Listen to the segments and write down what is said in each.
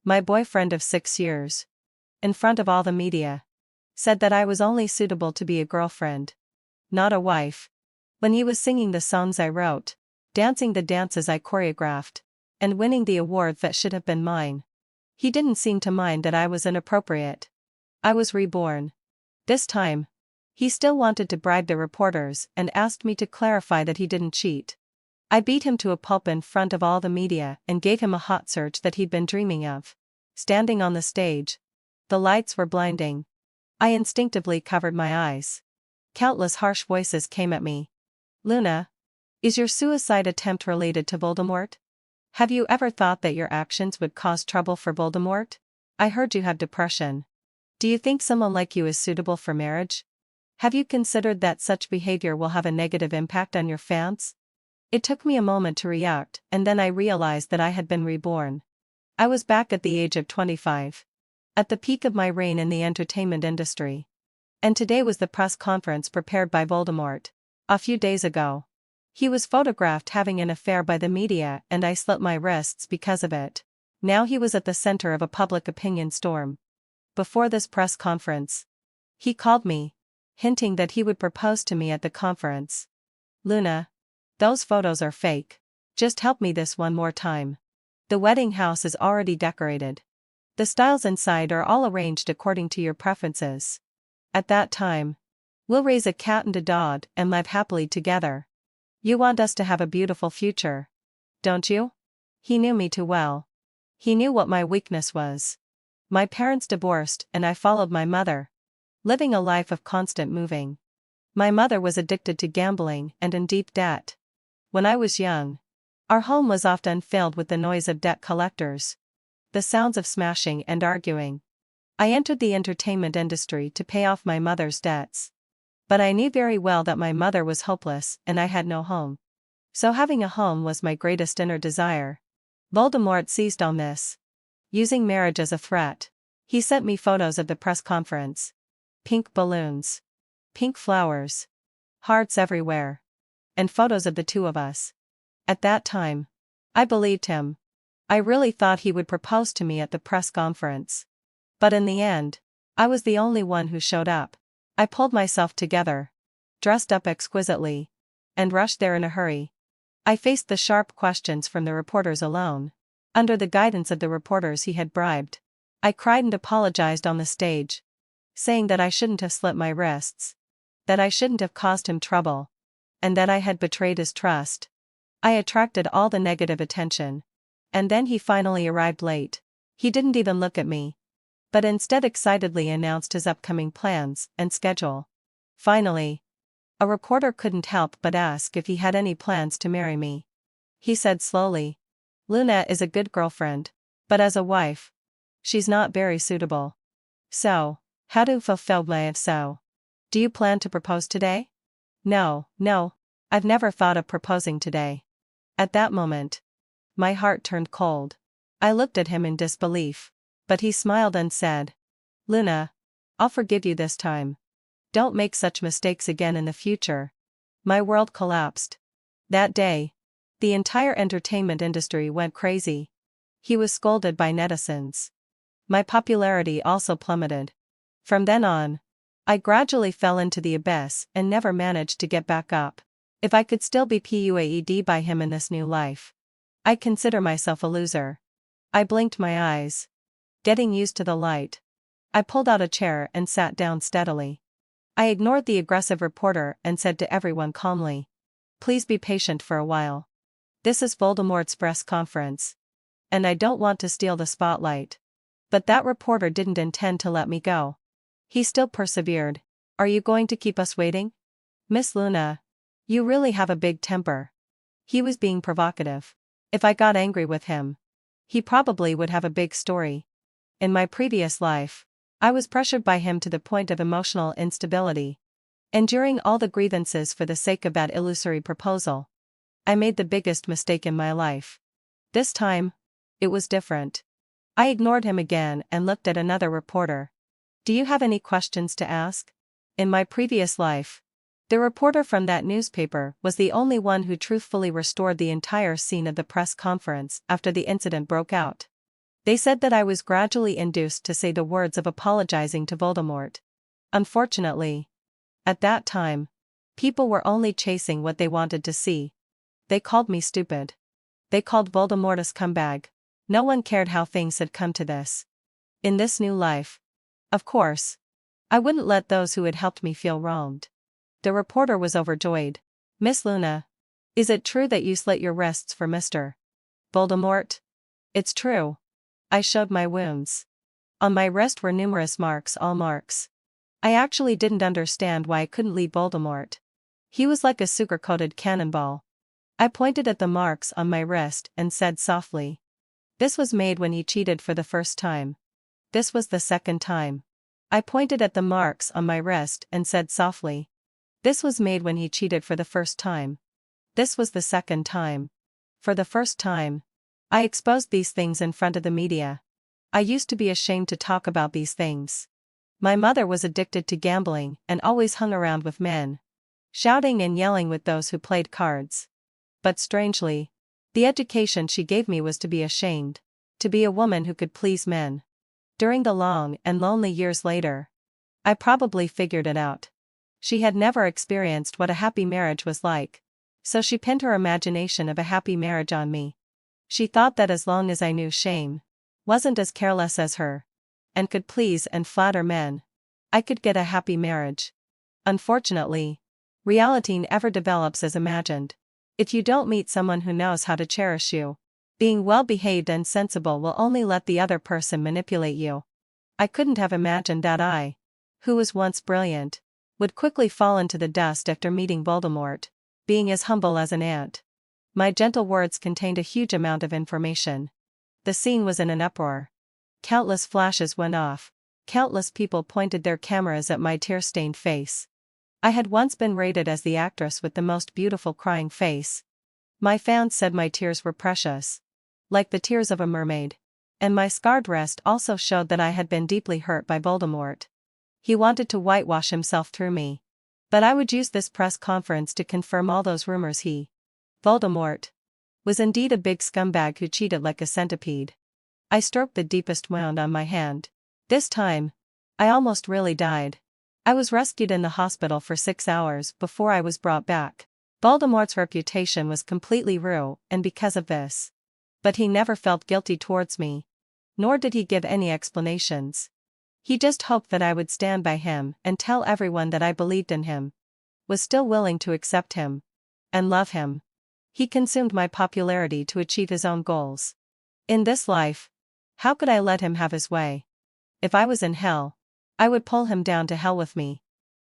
my boyfriend of 6 years, in front of all the media, said that I was only suitable to be a girlfriend, not a wife. When he was singing the songs I wrote, dancing the dances I choreographed, and winning the awards that should have been mine, he didn't seem to mind that I was inappropriate. I was reborn. This time, he still wanted to bribe the reporters and asked me to clarify that he didn't cheat. I beat him to a pulp in front of all the media and gave him a hot search that he'd been dreaming of. Standing on the stage, the lights were blinding. I instinctively covered my eyes. Countless harsh voices came at me. Luna, is your suicide attempt related to Voldemort? Have you ever thought that your actions would cause trouble for Voldemort? I heard you have depression. Do you think someone like you is suitable for marriage? Have you considered that such behavior will have a negative impact on your fans? It took me a moment to react, and then I realized that I had been reborn. I was back at the age of 25. At the peak of my reign in the entertainment industry. And today was the press conference prepared by Voldemort. A few days ago, he was photographed having an affair by the media and I slit my wrists because of it. Now he was at the center of a public opinion storm. Before this press conference, he called me, hinting that he would propose to me at the conference. Luna, those photos are fake. Just help me this one more time. The wedding house is already decorated. The styles inside are all arranged according to your preferences. At that time, we'll raise a cat and a dog and live happily together. You want us to have a beautiful future, don't you? He knew me too well. He knew what my weakness was. My parents divorced and I followed my mother, living a life of constant moving. My mother was addicted to gambling and in deep debt. When I was young, our home was often filled with the noise of debt collectors, the sounds of smashing and arguing. I entered the entertainment industry to pay off my mother's debts. But I knew very well that my mother was hopeless and I had no home. So having a home was my greatest inner desire. Voldemort seized on this. Using marriage as a threat, he sent me photos of the press conference. Pink balloons. Pink flowers. Hearts everywhere. And photos of the two of us. At that time, I believed him. I really thought he would propose to me at the press conference. But in the end, I was the only one who showed up. I pulled myself together, dressed up exquisitely, and rushed there in a hurry. I faced the sharp questions from the reporters alone, under the guidance of the reporters he had bribed. I cried and apologized on the stage, saying that I shouldn't have slit my wrists, that I shouldn't have caused him trouble, and that I had betrayed his trust. I attracted all the negative attention. And then he finally arrived late. He didn't even look at me, but instead excitedly announced his upcoming plans and schedule. Finally, a reporter couldn't help but ask if he had any plans to marry me. He said slowly, Luna is a good girlfriend, but as a wife, she's not very suitable. So, how to fulfill my so? Do you plan to propose today? No, I've never thought of proposing today. At that moment, my heart turned cold. I looked at him in disbelief. But he smiled and said, Luna, I'll forgive you this time. Don't make such mistakes again in the future. My world collapsed. That day, the entire entertainment industry went crazy. He was scolded by netizens. My popularity also plummeted. From then on, I gradually fell into the abyss and never managed to get back up. If I could still be puaed by him in this new life, I consider myself a loser. I blinked my eyes. Getting used to the light, I pulled out a chair and sat down steadily. I ignored the aggressive reporter and said to everyone calmly, please be patient for a while. This is Voldemort's press conference. And I don't want to steal the spotlight. But that reporter didn't intend to let me go. He still persevered. Are you going to keep us waiting? Miss Luna, you really have a big temper. He was being provocative. If I got angry with him, he probably would have a big story. In my previous life, I was pressured by him to the point of emotional instability. Enduring all the grievances for the sake of that illusory proposal. I made the biggest mistake in my life. This time, it was different. I ignored him again and looked at another reporter. Do you have any questions to ask? In my previous life, the reporter from that newspaper was the only one who truthfully restored the entire scene of the press conference after the incident broke out. They said that I was gradually induced to say the words of apologizing to Voldemort. Unfortunately, at that time, people were only chasing what they wanted to see. They called me stupid. They called Voldemort a scumbag. No one cared how things had come to this. In this new life, of course, I wouldn't let those who had helped me feel wronged. The reporter was overjoyed. "Miss Luna, is it true that you slit your wrists for Mr. Voldemort?" "It's true." I showed my wounds. On my wrist were numerous marks, all marks. I actually didn't understand why I couldn't leave Voldemort. He was like a sugar-coated cannonball. I pointed at the marks on my wrist and said softly, "This was made when he cheated for the first time. This was the second time." I pointed at the marks on my wrist and said softly, "This was made when he cheated for the first time. This was the second time. For the first time." I exposed these things in front of the media. I used to be ashamed to talk about these things. My mother was addicted to gambling and always hung around with men, shouting and yelling with those who played cards. But strangely, the education she gave me was to be ashamed, to be a woman who could please men. During the long and lonely years later, I probably figured it out. She had never experienced what a happy marriage was like, so she pinned her imagination of a happy marriage on me. She thought that as long as I knew shame, wasn't as careless as her, and could please and flatter men, I could get a happy marriage. Unfortunately, reality never develops as imagined. If you don't meet someone who knows how to cherish you, being well-behaved and sensible will only let the other person manipulate you. I couldn't have imagined that I, who was once brilliant, would quickly fall into the dust after meeting Voldemort, being as humble as an ant. My gentle words contained a huge amount of information. The scene was in an uproar. Countless flashes went off. Countless people pointed their cameras at my tear-stained face. I had once been rated as the actress with the most beautiful crying face. My fans said my tears were precious, like the tears of a mermaid. And my scarred wrist also showed that I had been deeply hurt by Voldemort. He wanted to whitewash himself through me. But I would use this press conference to confirm all those rumors. Voldemort was indeed a big scumbag who cheated like a centipede. I stroked the deepest wound on my hand. This time, I almost really died. I was rescued in the hospital for 6 hours before I was brought back. Voldemort's reputation was completely ruined, and because of this. But he never felt guilty towards me. Nor did he give any explanations. He just hoped that I would stand by him and tell everyone that I believed in him, was still willing to accept him, and love him. He consumed my popularity to achieve his own goals. In this life, how could I let him have his way? If I was in hell, I would pull him down to hell with me,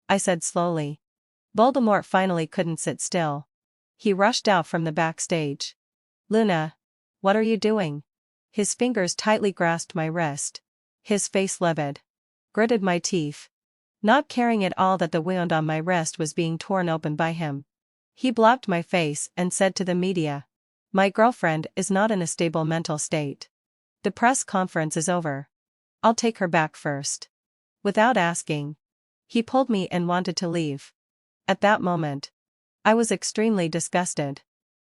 I said slowly. Voldemort finally couldn't sit still. He rushed out from the backstage. "Luna, what are you doing?" His fingers tightly grasped my wrist. His face livid. Gritted my teeth. Not caring at all that the wound on my wrist was being torn open by him. He blocked my face and said to the media, "My girlfriend is not in a stable mental state. The press conference is over. I'll take her back first." Without asking, he pulled me and wanted to leave. At that moment, I was extremely disgusted.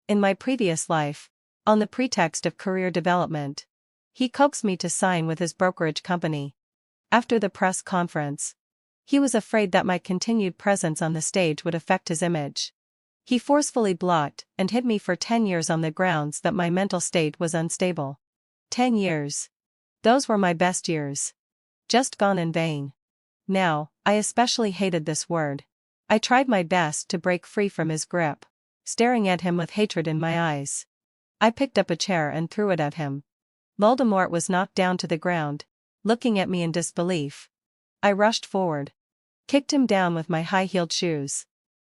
In my previous life, on the pretext of career development, he coaxed me to sign with his brokerage company. After the press conference, he was afraid that my continued presence on the stage would affect his image. He forcefully blocked and hid me for 10 years on the grounds that my mental state was unstable. 10 years. Those were my best years. Just gone in vain. Now, I especially hated this word. I tried my best to break free from his grip, staring at him with hatred in my eyes. I picked up a chair and threw it at him. Voldemort was knocked down to the ground, looking at me in disbelief. I rushed forward, kicked him down with my high-heeled shoes.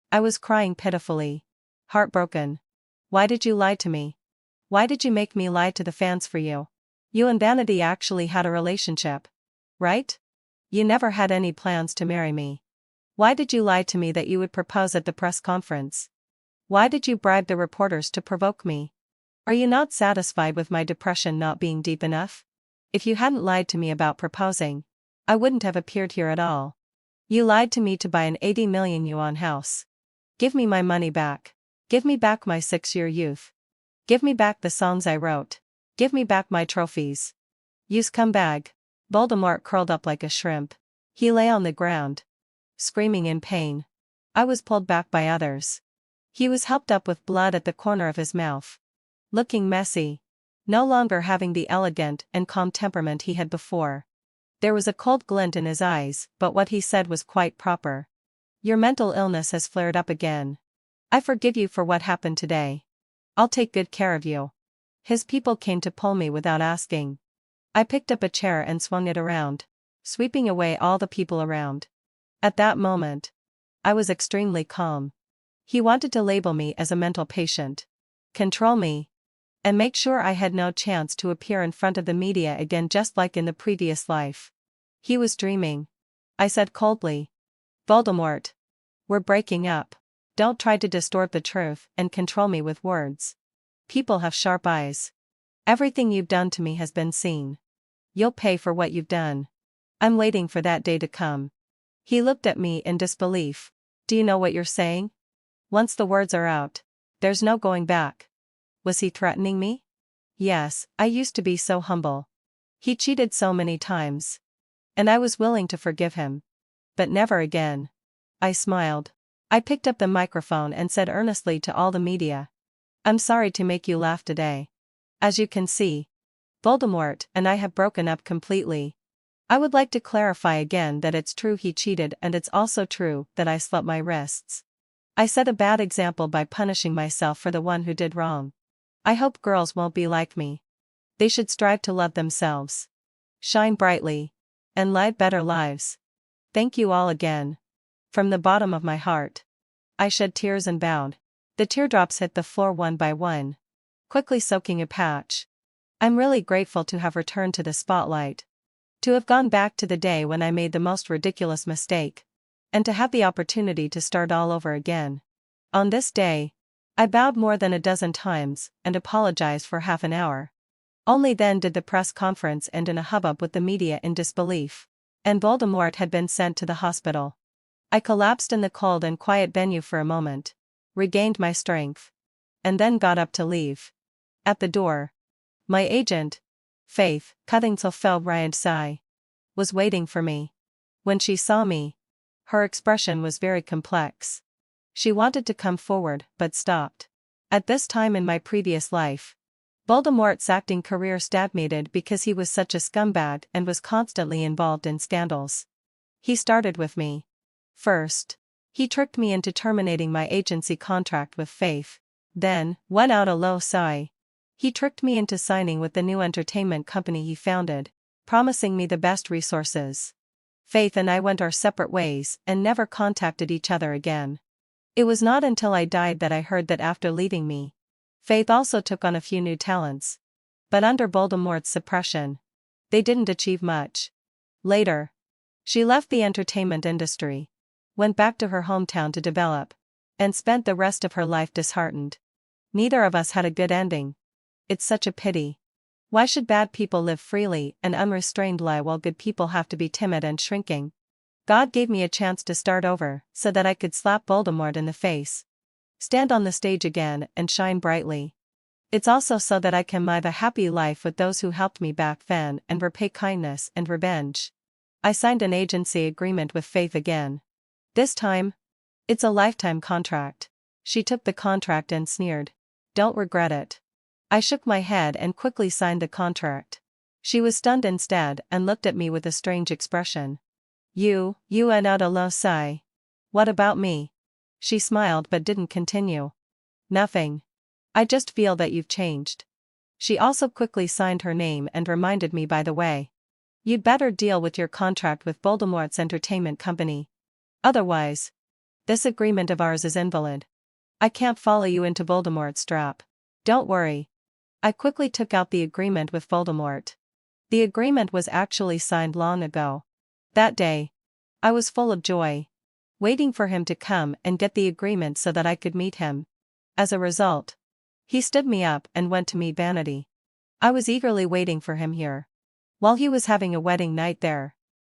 I was crying pitifully, heartbroken. "Why did you lie to me? Why did you make me lie to the fans for you? You and Vanity actually had a relationship, right? You never had any plans to marry me. Why did you lie to me that you would propose at the press conference? Why did you bribe the reporters to provoke me? Are you not satisfied with my depression not being deep enough? If you hadn't lied to me about proposing, I wouldn't have appeared here at all. You lied to me to buy an 80 million yuan house. Give me my money back. Give me back my 6-year youth. Give me back the songs I wrote. Give me back my trophies. You scumbag. Voldemort curled up like a shrimp. He lay on the ground, screaming in pain. I was pulled back by others. He was helped up with blood at the corner of his mouth. Looking messy. No longer having the elegant and calm temperament he had before. There was a cold glint in his eyes, but what he said was quite proper. Your mental illness has flared up again. I forgive you for what happened today. I'll take good care of you. His people came to pull me without asking. I picked up a chair and swung it around, sweeping away all the people around. At that moment, I was extremely calm. He wanted to label me as a mental patient, control me, and make sure I had no chance to appear in front of the media again just like in the previous life. He was dreaming. I said coldly. Voldemort. We're breaking up. Don't try to distort the truth and control me with words. People have sharp eyes. Everything you've done to me has been seen. You'll pay for what you've done. I'm waiting for that day to come. He looked at me in disbelief. Do you know what you're saying? Once the words are out, there's no going back. Was he threatening me? Yes, I used to be so humble. He cheated so many times. And I was willing to forgive him. But never again. I smiled. I picked up the microphone and said earnestly to all the media. I'm sorry to make you laugh today. As you can see, Voldemort and I have broken up completely. I would like to clarify again that it's true he cheated and it's also true that I slit my wrists. I set a bad example by punishing myself for the one who did wrong. I hope girls won't be like me. They should strive to love themselves, shine brightly, and lead better lives. Thank you all again. From the bottom of my heart. I shed tears and bowed. The teardrops hit the floor one by one, quickly soaking a patch. I'm really grateful to have returned to the spotlight. To have gone back to the day when I made the most ridiculous mistake. And to have the opportunity to start all over again. On this day, I bowed more than a dozen times and apologized for half an hour. Only then did the press conference end in a hubbub with the media in disbelief. And Voldemort had been sent to the hospital. I collapsed in the cold and quiet venue for a moment, regained my strength, and then got up to leave. At the door, my agent, Faith, cutting so fell riant sigh, was waiting for me. When she saw me, her expression was very complex. She wanted to come forward, but stopped. At this time in my previous life, Voldemort's acting career stagnated because he was such a scumbag and was constantly involved in scandals. He started with me. First, he tricked me into terminating my agency contract with Faith. Then, let out a low sigh, he tricked me into signing with the new entertainment company he founded, promising me the best resources. Faith and I went our separate ways and never contacted each other again. It was not until I died that I heard that after leaving me, Faith also took on a few new talents. But under Voldemort's suppression, they didn't achieve much. Later, she left the entertainment industry, went back to her hometown to develop, and spent the rest of her life disheartened. Neither of us had a good ending. It's such a pity. Why should bad people live freely and unrestrained lie while good people have to be timid and shrinking? God gave me a chance to start over so that I could slap Voldemort in the face, stand on the stage again and shine brightly. It's also so that I can live a happy life with those who helped me back then and repay kindness and revenge. I signed an agency agreement with Faith again. This time, it's a lifetime contract. She took the contract and sneered. Don't regret it. I shook my head and quickly signed the contract. She was stunned instead and looked at me with a strange expression. You let out a low sigh. What about me? She smiled but didn't continue. Nothing. I just feel that you've changed. She also quickly signed her name and reminded me, by the way. You'd better deal with your contract with Voldemort's entertainment company. Otherwise, this agreement of ours is invalid. I can't follow you into Voldemort's trap. Don't worry. I quickly took out the agreement with Voldemort. The agreement was actually signed long ago. That day, I was full of joy, waiting for him to come and get the agreement so that I could meet him. As a result, he stood me up and went to meet Vanity. I was eagerly waiting for him here, while he was having a wedding night there.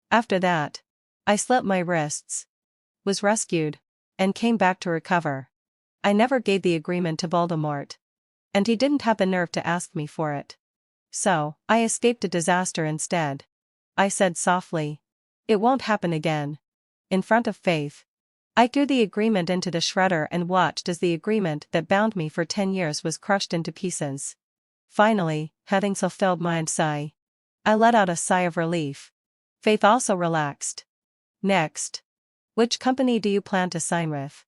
After that, I slit my wrists, was rescued, and came back to recover. I never gave the agreement to Voldemort, and he didn't have the nerve to ask me for it. So, I escaped a disaster instead. I said softly. It won't happen again. In front of Faith. I threw the agreement into the shredder and watched as the agreement that bound me for 10 years was crushed into pieces. Finally, having fulfilled my sigh, I let out a sigh of relief. Faith also relaxed. Next. Which company do you plan to sign with?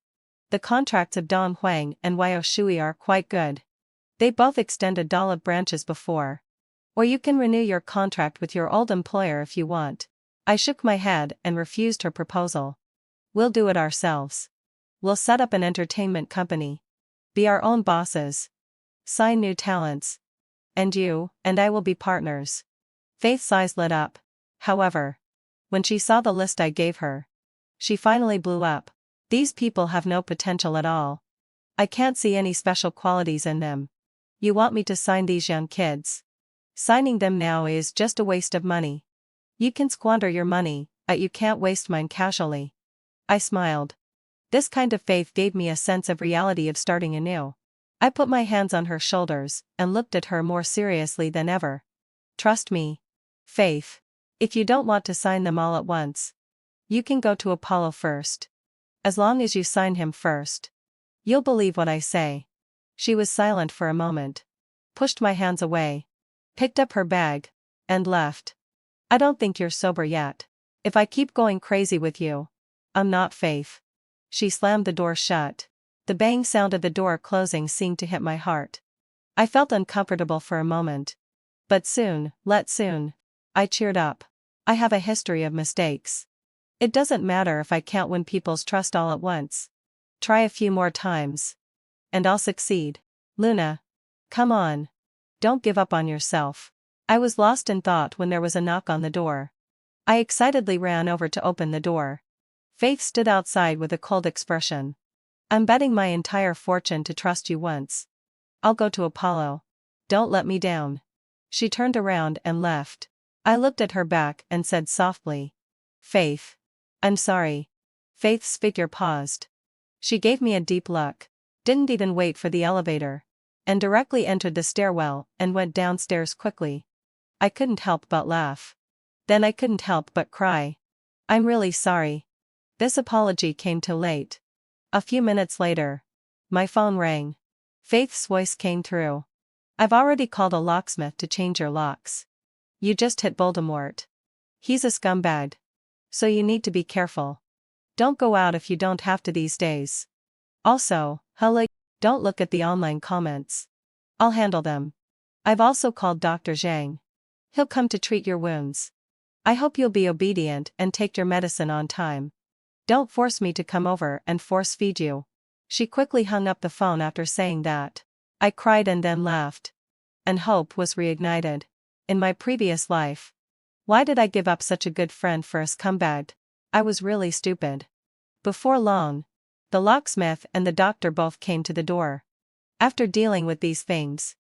The contracts of Dong Huang and Yao Shui are quite good. They both extended olive branches before. Or you can renew your contract with your old employer if you want. I shook my head and refused her proposal. We'll do it ourselves. We'll set up an entertainment company. Be our own bosses. Sign new talents. And you and I will be partners. Faith's eyes lit up. However, when she saw the list I gave her, she finally blew up. These people have no potential at all. I can't see any special qualities in them. You want me to sign these young kids? Signing them now is just a waste of money. You can squander your money, but you can't waste mine casually. I smiled. This kind of faith gave me a sense of reality of starting anew. I put my hands on her shoulders and looked at her more seriously than ever. Trust me, Faith. If you don't want to sign them all at once, you can go to Apollo first. As long as you sign him first, you'll believe what I say. She was silent for a moment, pushed my hands away, picked up her bag, and left. I don't think you're sober yet. If I keep going crazy with you, I'm not Faith. She slammed the door shut. The bang sound of the door closing seemed to hit my heart. I felt uncomfortable for a moment. But soon, I cheered up. I have a history of mistakes. It doesn't matter if I can't win people's trust all at once. Try a few more times. And I'll succeed. Luna. Come on. Don't give up on yourself. I was lost in thought when there was a knock on the door. I excitedly ran over to open the door. Faith stood outside with a cold expression. I'm betting my entire fortune to trust you once. I'll go to Apollo. Don't let me down. She turned around and left. I looked at her back and said softly, Faith. I'm sorry. Faith's figure paused. She gave me a deep look, didn't even wait for the elevator, and directly entered the stairwell and went downstairs quickly. I couldn't help but laugh. Then I couldn't help but cry. I'm really sorry. This apology came too late. A few minutes later, my phone rang. Faith's voice came through. I've already called a locksmith to change your locks. You just hit Voldemort. He's a scumbag. So you need to be careful. Don't go out if you don't have to these days. Also, don't look at the online comments. I'll handle them. I've also called Dr. Zhang. He'll come to treat your wounds. I hope you'll be obedient and take your medicine on time. Don't force me to come over and force feed you. She quickly hung up the phone after saying that. I cried and then laughed. And hope was reignited. In my previous life. Why did I give up such a good friend for a scumbag? I was really stupid. Before long, the locksmith and the doctor both came to the door. After dealing with these things,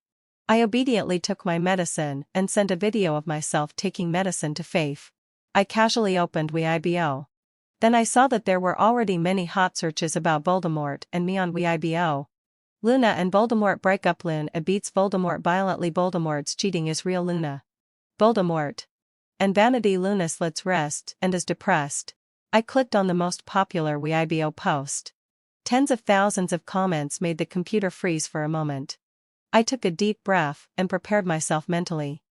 I obediently took my medicine and sent a video of myself taking medicine to Faith. I casually opened Weibo. Then I saw that there were already many hot searches about Voldemort and me on Weibo. Luna and Voldemort break up. Luna beats Voldemort violently. Voldemort's cheating is real. Luna. Voldemort. And Vanity. Luna slits wrists and is depressed. I clicked on the most popular Weibo post. Tens of thousands of comments made the computer freeze for a moment. I took a deep breath and prepared myself mentally.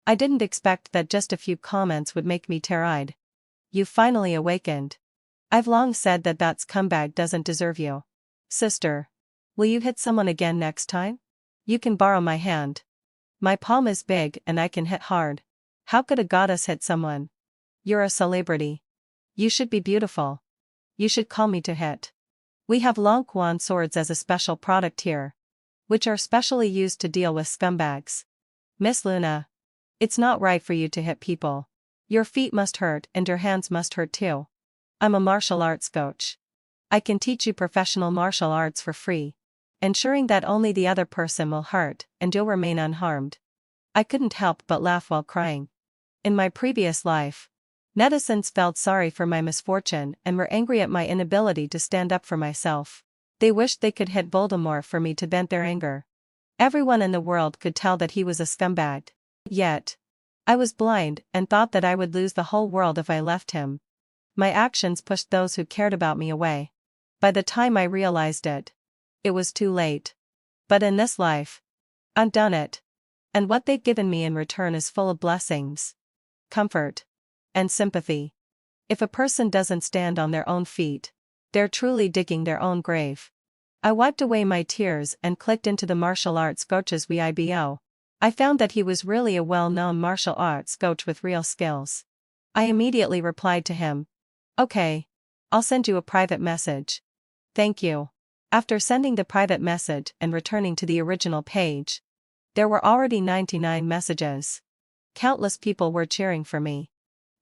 I didn't expect that just a few comments would make me tear-eyed. You finally awakened. I've long said that scumbag doesn't deserve you. Sister. Will you hit someone again next time? You can borrow my hand. My palm is big and I can hit hard. How could a goddess hit someone? You're a celebrity. You should be beautiful. You should call me to hit. We have long Quan swords as a special product here, which are specially used to deal with scumbags. Miss Luna. It's not right for you to hit people. Your feet must hurt and your hands must hurt too. I'm a martial arts coach. I can teach you professional martial arts for free, ensuring that only the other person will hurt and you'll remain unharmed. I couldn't help but laugh while crying. In my previous life, netizens felt sorry for my misfortune and were angry at my inability to stand up for myself. They wished they could hit Voldemort for me to vent their anger. Everyone in the world could tell that he was a scumbag. Yet, I was blind and thought that I would lose the whole world if I left him. My actions pushed those who cared about me away. By the time I realized it, it was too late. But in this life, I've done it. And what they've given me in return is full of blessings, comfort, and sympathy. If a person doesn't stand on their own feet, they're truly digging their own grave. I wiped away my tears and clicked into the martial arts coach's Weibo. I found that he was really a well-known martial arts coach with real skills. I immediately replied to him. Okay. I'll send you a private message. Thank you. After sending the private message and returning to the original page, there were already 99 messages. Countless people were cheering for me.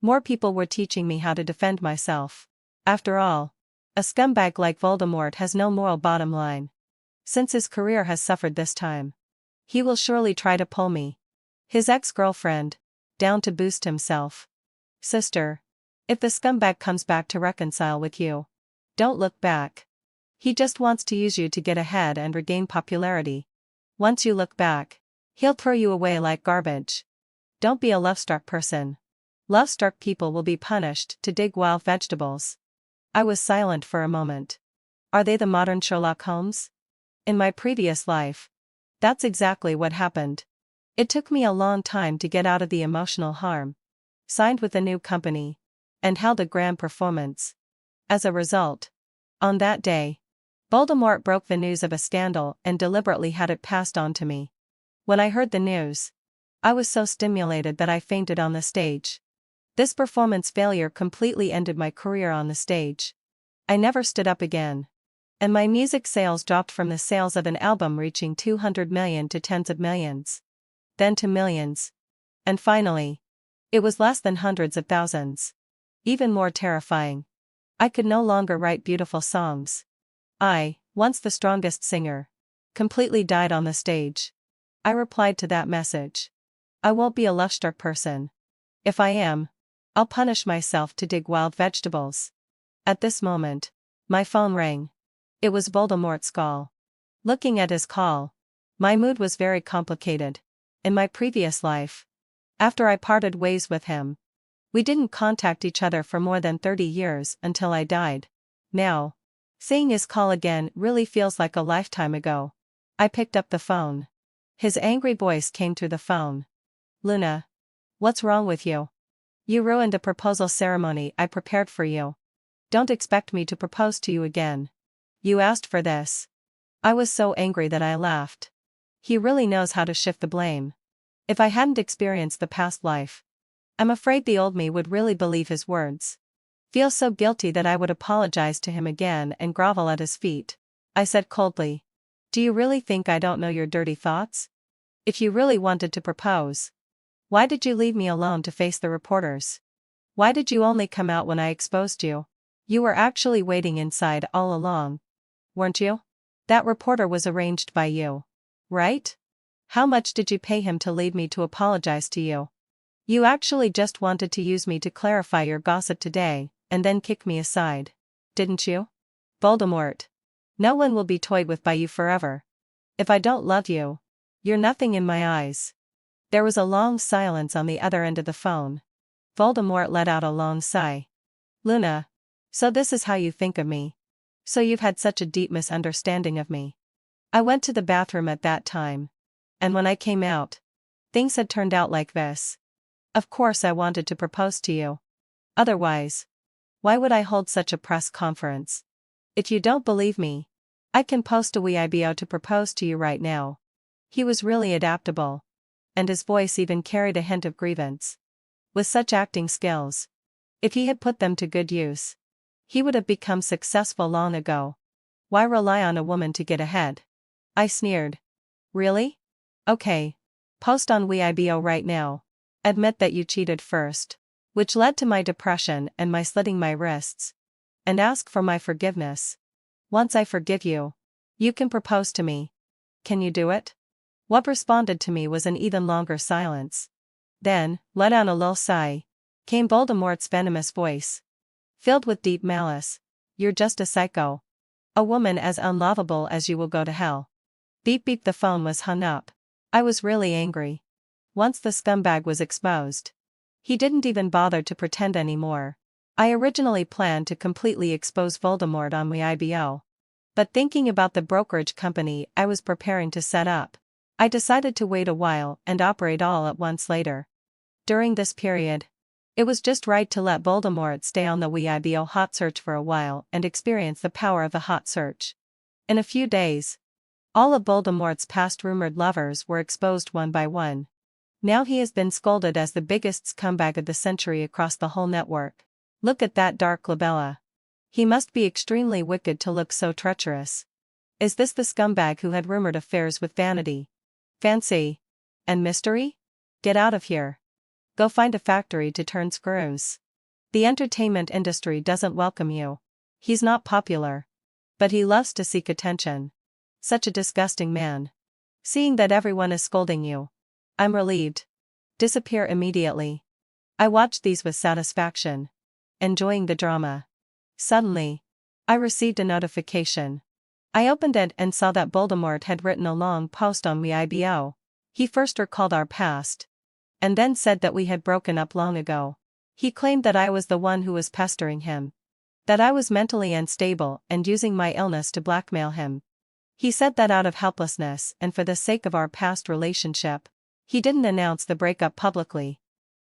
More people were teaching me how to defend myself. After all, a scumbag like Voldemort has no moral bottom line. Since his career has suffered this time, he will surely try to pull me, his ex-girlfriend, down to boost himself. Sister, if the scumbag comes back to reconcile with you, don't look back. He just wants to use you to get ahead and regain popularity. Once you look back, he'll throw you away like garbage. Don't be a love-struck person. Love-struck people will be punished to dig wild vegetables. I was silent for a moment. Are they the modern Sherlock Holmes? In my previous life, that's exactly what happened. It took me a long time to get out of the emotional harm. Signed with a new company, and held a grand performance. As a result, on that day, Voldemort broke the news of a scandal and deliberately had it passed on to me. When I heard the news, I was so stimulated that I fainted on the stage. This performance failure completely ended my career on the stage. I never stood up again. And my music sales dropped from the sales of an album reaching 200 million to tens of millions. Then to millions. And finally, it was less than hundreds of thousands. Even more terrifying, I could no longer write beautiful songs. I, once the strongest singer, completely died on the stage. I replied to that message. I won't be a love-struck person. If I am, I'll punish myself to dig wild vegetables. At this moment, my phone rang. It was Voldemort's call. Looking at his call, my mood was very complicated. In my previous life, after I parted ways with him, we didn't contact each other for more than 30 years until I died. Now, seeing his call again really feels like a lifetime ago. I picked up the phone. His angry voice came through the phone. Luna, what's wrong with you? You ruined a proposal ceremony I prepared for you. Don't expect me to propose to you again. You asked for this. I was so angry that I laughed. He really knows how to shift the blame. If I hadn't experienced the past life, I'm afraid the old me would really believe his words. Feel so guilty that I would apologize to him again and grovel at his feet. I said coldly. Do you really think I don't know your dirty thoughts? If you really wanted to propose, why did you leave me alone to face the reporters? Why did you only come out when I exposed you? You were actually waiting inside all along, weren't you? That reporter was arranged by you, right? How much did you pay him to leave me to apologize to you? You actually just wanted to use me to clarify your gossip today, and then kick me aside, didn't you? Voldemort. No one will be toyed with by you forever. If I don't love you, you're nothing in my eyes. There was a long silence on the other end of the phone. Voldemort let out a long sigh. Luna. So this is how you think of me. So you've had such a deep misunderstanding of me. I went to the bathroom at that time. And when I came out, things had turned out like this. Of course I wanted to propose to you. Otherwise, why would I hold such a press conference? If you don't believe me, I can post a Weibo to propose to you right now. He was really adaptable. And his voice even carried a hint of grievance. With such acting skills, if he had put them to good use, he would have become successful long ago. Why rely on a woman to get ahead? I sneered. Really? Okay. Post on Weibo right now. Admit that you cheated first, which led to my depression and my slitting my wrists. And ask for my forgiveness. Once I forgive you, you can propose to me. Can you do it? What responded to me was an even longer silence. Then, let out a low sigh, came Voldemort's venomous voice. Filled with deep malice. You're just a psycho. A woman as unlovable as you will go to hell. Beep beep, the phone was hung up. I was really angry. once the scumbag was exposed. He didn't even bother to pretend anymore. I originally planned to completely expose Voldemort on Weibo. But thinking about the brokerage company I was preparing to set up, I decided to wait a while and operate all at once later. During this period, it was just right to let Voldemort stay on the Weibo hot search for a while and experience the power of the hot search. In a few days, all of Voldemort's past rumored lovers were exposed one by one. Now he has been scolded as the biggest scumbag of the century across the whole network. Look at that dark labella. He must be extremely wicked to look so treacherous. Is this the scumbag who had rumored affairs with Vanity, Fancy, and Mystery? Get out of here. Go find a factory to turn screws. The entertainment industry doesn't welcome you. He's not popular. But he loves to seek attention. Such a disgusting man. Seeing that everyone is scolding you, I'm relieved. Disappear immediately. I watched these with satisfaction, enjoying the drama. Suddenly, I received a notification. I opened it and saw that Voldemort had written a long post on Weibo. He first recalled our past, and then said that we had broken up long ago. He claimed that I was the one who was pestering him. That I was mentally unstable and using my illness to blackmail him. He said that out of helplessness and for the sake of our past relationship, he didn't announce the breakup publicly.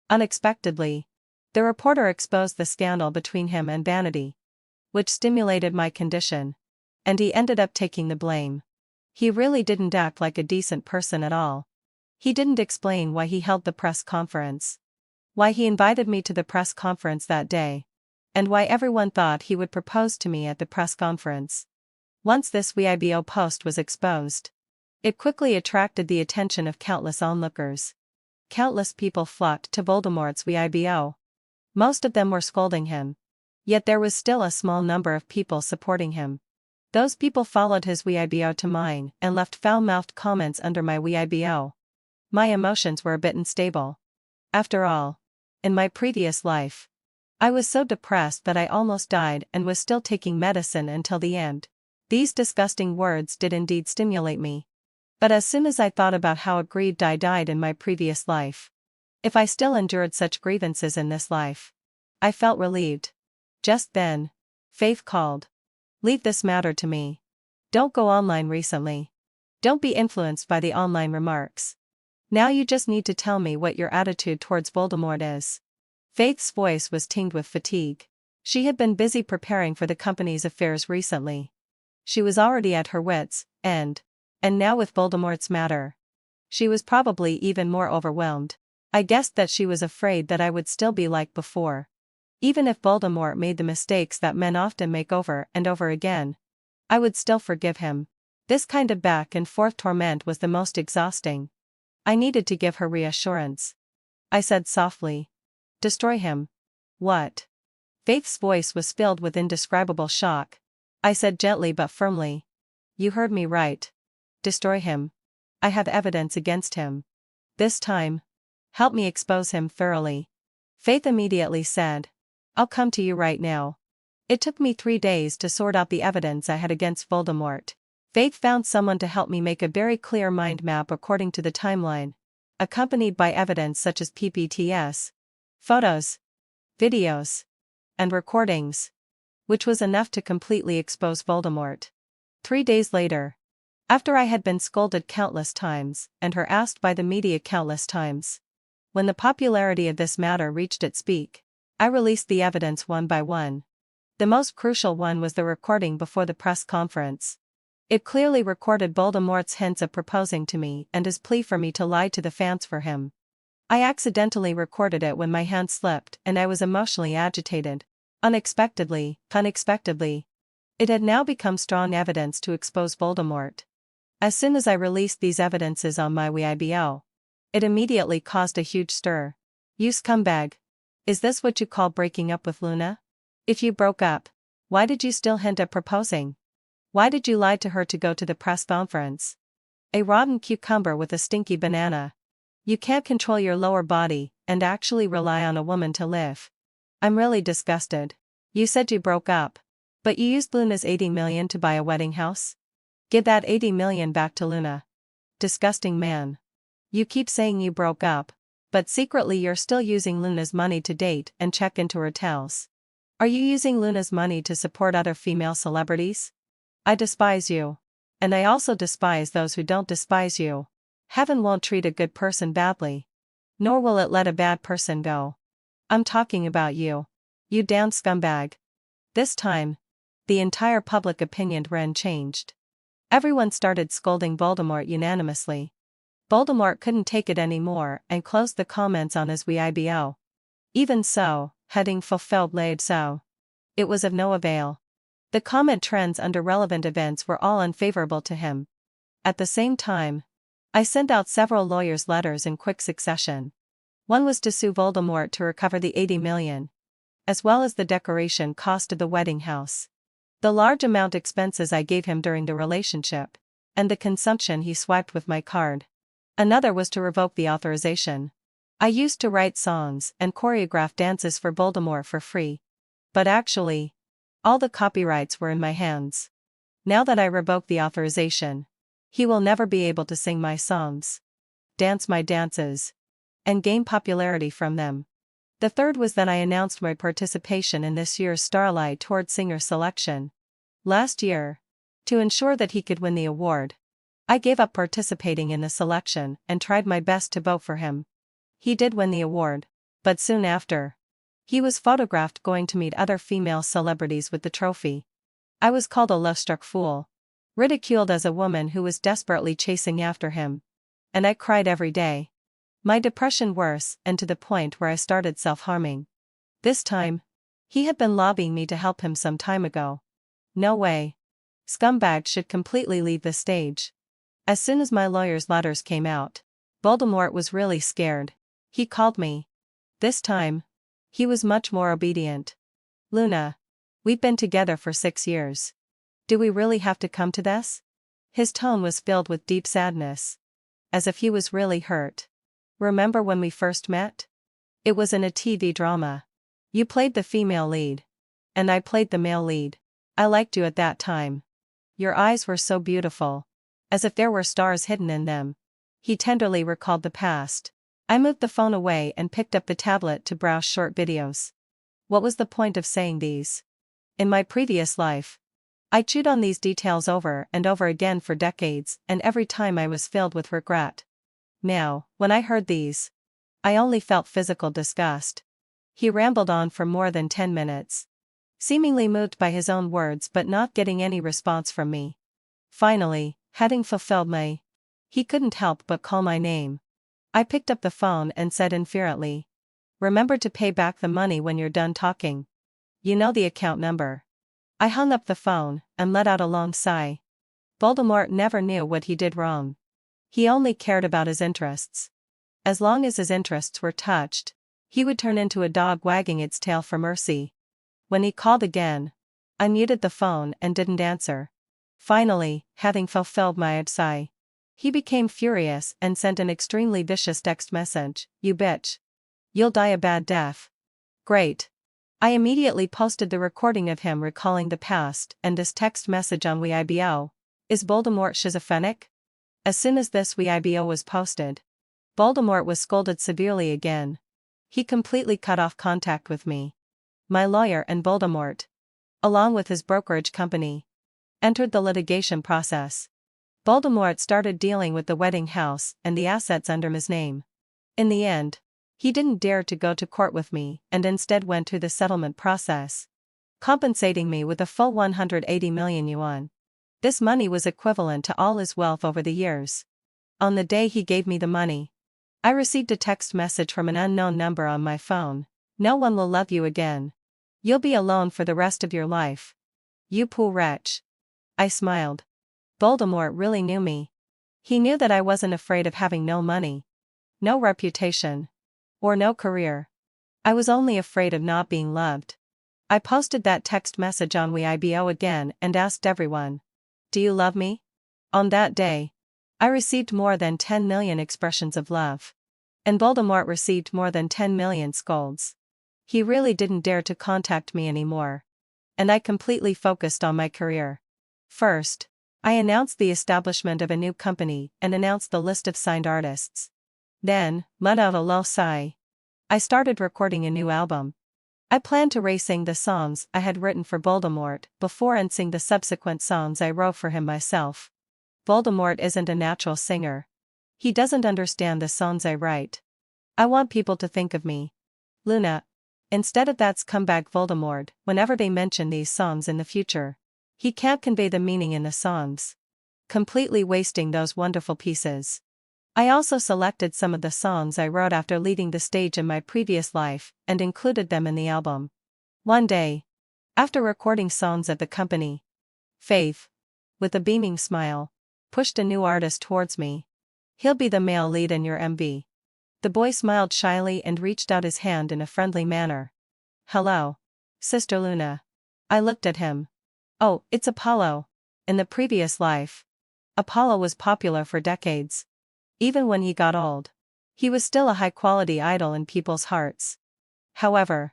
Unexpectedly, the reporter exposed the scandal between him and Vanity, which stimulated my condition, and he ended up taking the blame. He really didn't act like a decent person at all. He didn't explain why he held the press conference, why he invited me to the press conference that day, and why everyone thought he would propose to me at the press conference. Once this Weibo post was exposed, it quickly attracted the attention of countless onlookers. Countless people flocked to Voldemort's Weibo. Most of them were scolding him. Yet there was still a small number of people supporting him. Those people followed his Weibo to mine and left foul-mouthed comments under my Weibo. My emotions were a bit unstable. After all, in my previous life, I was so depressed that I almost died and was still taking medicine until the end. These disgusting words did indeed stimulate me. But as soon as I thought about how aggrieved I died in my previous life, if I still endured such grievances in this life, I felt relieved. Just then, Faith called. Leave this matter to me. Don't go online recently. Don't be influenced by the online remarks. Now you just need to tell me what your attitude towards Voldemort is. Faith's voice was tinged with fatigue. She had been busy preparing for the company's affairs recently. She was already at her wits' end, and now with Voldemort's matter, she was probably even more overwhelmed. I guessed that she was afraid that I would still be like before. Even if Voldemort made the mistakes that men often make over and over again, I would still forgive him. This kind of back and forth torment was the most exhausting. I needed to give her reassurance. I said softly, "Destroy him." What? Faith's voice was filled with indescribable shock. I said gently but firmly, "You heard me right. Destroy him. I have evidence against him. This time, help me expose him thoroughly." Faith immediately said, "I'll come to you right now." It took me 3 days to sort out the evidence I had against Voldemort. Faith found someone to help me make a very clear mind map according to the timeline, accompanied by evidence such as PPTs, photos, videos, and recordings, which was enough to completely expose Voldemort. 3 days later, after I had been scolded countless times and harassed by the media countless times, when the popularity of this matter reached its peak, I released the evidence one by one. The most crucial one was the recording before the press conference. It clearly recorded Voldemort's hints of proposing to me and his plea for me to lie to the fans for him. I accidentally recorded it when my hand slipped and I was emotionally agitated. Unexpectedly. It had now become strong evidence to expose Voldemort. As soon as I released these evidences on my Weibo, it immediately caused a huge stir. "You scumbag. Is this what you call breaking up with Luna? If you broke up, why did you still hint at proposing? Why did you lie to her to go to the press conference? A rotten cucumber with a stinky banana. You can't control your lower body and actually rely on a woman to live. I'm really disgusted. You said you broke up, but you used Luna's 80 million to buy a wedding house? Give that 80 million back to Luna. Disgusting man. You keep saying you broke up, but secretly you're still using Luna's money to date and check into hotels. Are you using Luna's money to support other female celebrities? I despise you. And I also despise those who don't despise you. Heaven won't treat a good person badly. Nor will it let a bad person go. I'm talking about you. You damn scumbag. This time, the entire public opinion ran changed. Everyone started scolding Voldemort unanimously. Voldemort couldn't take it anymore and closed the comments on his Weibo. Even so, heading fulfilled laid so. It was of no avail. The comment trends under relevant events were all unfavorable to him. At the same time, I sent out several lawyers' letters in quick succession. One was to sue Voldemort to recover the 80 million, as well as the decoration cost of the wedding house, the large amount expenses I gave him during the relationship, and the consumption he swiped with my card. Another was to revoke the authorization. I used to write songs and choreograph dances for Voldemort for free. But actually, all the copyrights were in my hands. Now that I revoke the authorization, he will never be able to sing my songs, dance my dances, and gain popularity from them. The third was that I announced my participation in this year's Starlight Award singer selection. Last year, to ensure that he could win the award, I gave up participating in the selection and tried my best to vote for him. He did win the award, but soon after, he was photographed going to meet other female celebrities with the trophy. I was called a love-struck fool, ridiculed as a woman who was desperately chasing after him. And I cried every day. My depression worse, and to the point where I started self-harming. This time, he had been lobbying me to help him some time ago. No way. Scumbags should completely leave the stage. As soon as my lawyer's letters came out, Voldemort was really scared. He called me. This time, he was much more obedient. Luna, we've been together for 6 years. Do we really have to come to this? His tone was filled with deep sadness, as if he was really hurt. Remember when we first met? It was in a TV drama. You played the female lead, and I played the male lead. I liked you at that time. Your eyes were so beautiful, as if there were stars hidden in them. He tenderly recalled the past. I moved the phone away and picked up the tablet to browse short videos. What was the point of saying these? In my previous life, I chewed on these details over and over again for decades, and every time I was filled with regret. Now, when I heard these, I only felt physical disgust. He rambled on for more than 10 minutes, seemingly moved by his own words but not getting any response from me. Finally, having fulfilled he couldn't help but call my name. I picked up the phone and said infuriately, "Remember to pay back the money when you're done talking. You know the account number." I hung up the phone and let out a long sigh. Voldemort never knew what he did wrong. He only cared about his interests. As long as his interests were touched, he would turn into a dog wagging its tail for mercy. When he called again, I muted the phone and didn't answer. Finally, having fulfilled my sigh, he became furious and sent an extremely vicious text message. "You bitch. You'll die a bad death." Great. I immediately posted the recording of him recalling the past and this text message on Weibo. Is Voldemort schizophrenic? As soon as this Weibo was posted, Voldemort was scolded severely again. He completely cut off contact with me. My lawyer and Voldemort, along with his brokerage company, entered the litigation process. Voldemort started dealing with the wedding house and the assets under his name. In the end, he didn't dare to go to court with me and instead went through the settlement process, compensating me with a full 180 million yuan. This money was equivalent to all his wealth over the years. On the day he gave me the money, I received a text message from an unknown number on my phone. "No one will love you again. You'll be alone for the rest of your life. You poor wretch." I smiled. Voldemort really knew me. He knew that I wasn't afraid of having no money, no reputation, or no career. I was only afraid of not being loved. I posted that text message on Weibo again and asked everyone, "Do you love me?" On that day, I received more than 10 million expressions of love. And Voldemort received more than 10 million scolds. He really didn't dare to contact me anymore. And I completely focused on my career. First, I announced the establishment of a new company and announced the list of signed artists. Then, let out a low sigh. I started recording a new album. I planned to re-sing the songs I had written for Voldemort before and sing the subsequent songs I wrote for him myself. Voldemort isn't a natural singer. He doesn't understand the songs I write. I want people to think of me, Luna, instead of that scumbag Voldemort, whenever they mention these songs in the future. He can't convey the meaning in the songs. Completely wasting those wonderful pieces. I also selected some of the songs I wrote after leaving the stage in my previous life and included them in the album. One day, after recording songs at the company, Faith, with a beaming smile, pushed a new artist towards me. He'll be the male lead in your MV. The boy smiled shyly and reached out his hand in a friendly manner. Hello, Sister Luna. I looked at him. Oh, it's Apollo. In the previous life, Apollo was popular for decades. Even when he got old, he was still a high-quality idol in people's hearts. However,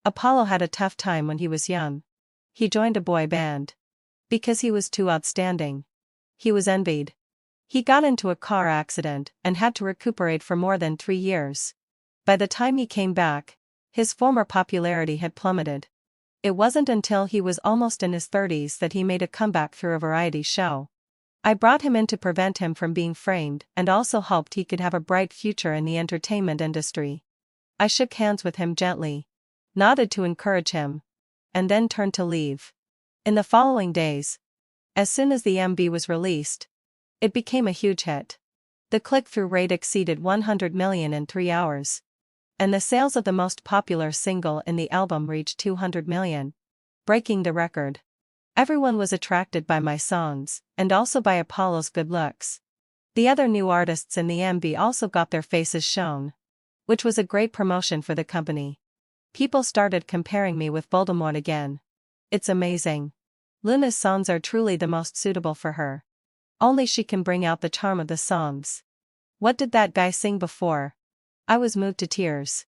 Apollo had a tough time when he was young. He joined a boy band. Because he was too outstanding. He was envied. He got into a car accident and had to recuperate for more than 3 years. By the time he came back, his former popularity had plummeted. It wasn't until he was almost in his 30s that he made a comeback through a variety show. I brought him in to prevent him from being framed and also hoped he could have a bright future in the entertainment industry. I shook hands with him gently, nodded to encourage him, and then turned to leave. In the following days, as soon as the MV was released, it became a huge hit. The click-through rate exceeded 100 million in 3 hours. And the sales of the most popular single in the album reached 200 million, breaking the record. Everyone was attracted by my songs, and also by Apollo's good looks. The other new artists in the MV also got their faces shown, which was a great promotion for the company. People started comparing me with Voldemort again. It's amazing. Luna's songs are truly the most suitable for her. Only she can bring out the charm of the songs. What did that guy sing before? I was moved to tears.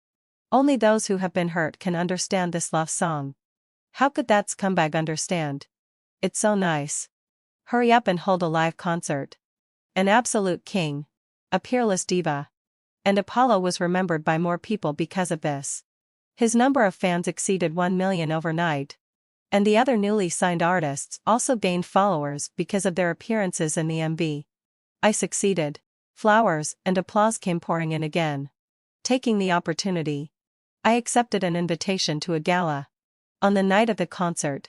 Only those who have been hurt can understand this love song. How could that scumbag understand? It's so nice. Hurry up and hold a live concert. An absolute king. A peerless diva. And Apollo was remembered by more people because of this. His number of fans exceeded 1 million overnight. And the other newly signed artists also gained followers because of their appearances in the MV. I succeeded. Flowers and applause came pouring in again. Taking the opportunity, I accepted an invitation to a gala. On the night of the concert,